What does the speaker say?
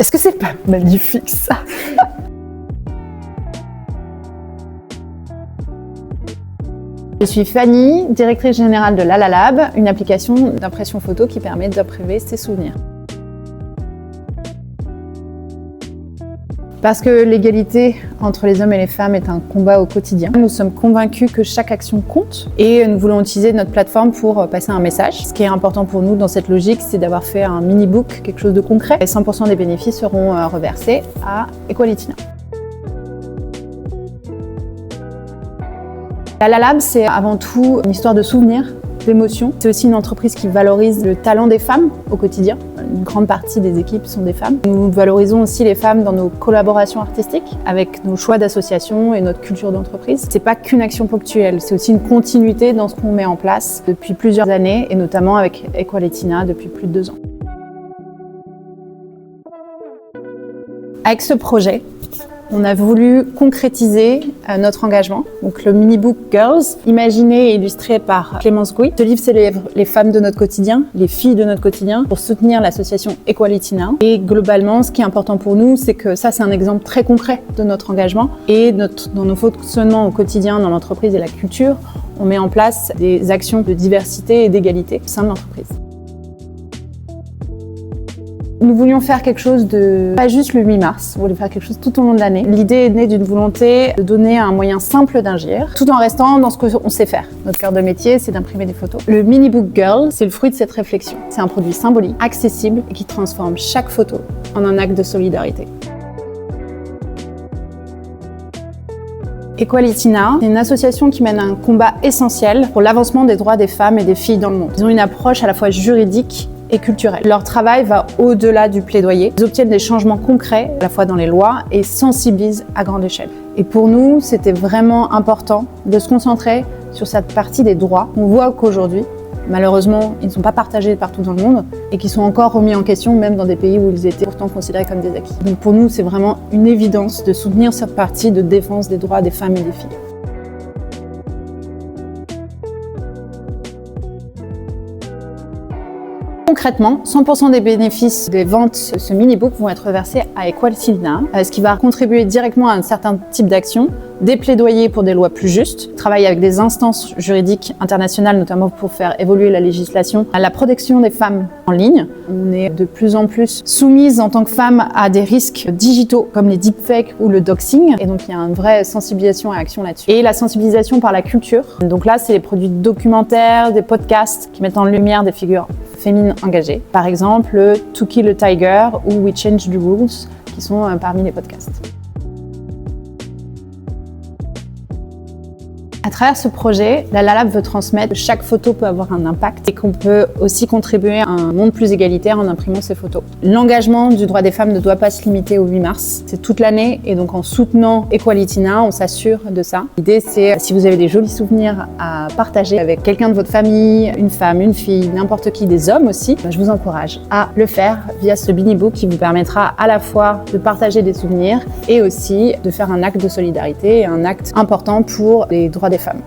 Est-ce que c'est pas magnifique ça? Je suis Fanny, directrice générale de LalaLab, une application d'impression photo qui permet d'uploader ses souvenirs. Parce que l'égalité entre les hommes et les femmes est un combat au quotidien, nous sommes convaincus que chaque action compte et nous voulons utiliser notre plateforme pour passer un message. Ce qui est important pour nous dans cette logique, c'est d'avoir fait un mini-book, quelque chose de concret. Et 100% des bénéfices seront reversés à Equality Now. LalaLab, c'est avant tout une histoire de souvenirs, d'émotions. C'est aussi une entreprise qui valorise le talent des femmes au quotidien. Une grande partie des équipes sont des femmes. Nous valorisons aussi les femmes dans nos collaborations artistiques, avec nos choix d'association et notre culture d'entreprise. C'est pas qu'une action ponctuelle, c'est aussi une continuité dans ce qu'on met en place depuis plusieurs années, et notamment avec Equality Now depuis plus de 2 ans. Avec ce projet, on a voulu concrétiser notre engagement. Donc le mini-book Girls, imaginé et illustré par Clémence Gouy. Ce livre célèbre les femmes de notre quotidien, les filles de notre quotidien, pour soutenir l'association Equality Now. Et globalement, ce qui est important pour nous, c'est que ça, c'est un exemple très concret de notre engagement. Et dans nos fonctionnements au quotidien, dans l'entreprise et la culture, on met en place des actions de diversité et d'égalité au sein de l'entreprise. Nous voulions faire quelque chose de, pas juste le 8 mars, on voulait faire quelque chose tout au long de l'année. L'idée est née d'une volonté de donner un moyen simple d'agir, tout en restant dans ce qu'on sait faire. Notre cœur de métier, c'est d'imprimer des photos. Le mini-book Girl, c'est le fruit de cette réflexion. C'est un produit symbolique, accessible et qui transforme chaque photo en un acte de solidarité. Equality Now, c'est une association qui mène un combat essentiel pour l'avancement des droits des femmes et des filles dans le monde. Ils ont une approche à la fois juridique et culturelle. Leur travail va au-delà du plaidoyer. Ils obtiennent des changements concrets, à la fois dans les lois, et sensibilisent à grande échelle. Et pour nous, c'était vraiment important de se concentrer sur cette partie des droits. On voit qu'aujourd'hui, malheureusement, ils ne sont pas partagés partout dans le monde et qui sont encore remis en question, même dans des pays où ils étaient pourtant considérés comme des acquis. Donc pour nous, c'est vraiment une évidence de soutenir cette partie de défense des droits des femmes et des filles. Concrètement, 100% des bénéfices des ventes de ce mini-book vont être versés à Equality Now, ce qui va contribuer directement à un certain type d'actions, des plaidoyers pour des lois plus justes, travailler avec des instances juridiques internationales, notamment pour faire évoluer la législation, à la protection des femmes en ligne. On est de plus en plus soumise en tant que femme à des risques digitaux comme les deepfakes ou le doxing, et donc il y a une vraie sensibilisation et action là-dessus. Et la sensibilisation par la culture. Donc là, c'est les produits documentaires, des podcasts qui mettent en lumière des figures féminines engagées. Par exemple, To Kill a Tiger ou We Change the Rules, qui sont parmi les podcasts. À travers ce projet, LalaLab veut transmettre que chaque photo peut avoir un impact et qu'on peut aussi contribuer à un monde plus égalitaire en imprimant ces photos. L'engagement du droit des femmes ne doit pas se limiter au 8 mars, c'est toute l'année, et donc en soutenant Equality Now, on s'assure de ça. L'idée, c'est si vous avez des jolis souvenirs à partager avec quelqu'un de votre famille, une femme, une fille, n'importe qui, des hommes aussi, je vous encourage à le faire via ce mini-book qui vous permettra à la fois de partager des souvenirs et aussi de faire un acte de solidarité et un acte important pour les droits des femmes.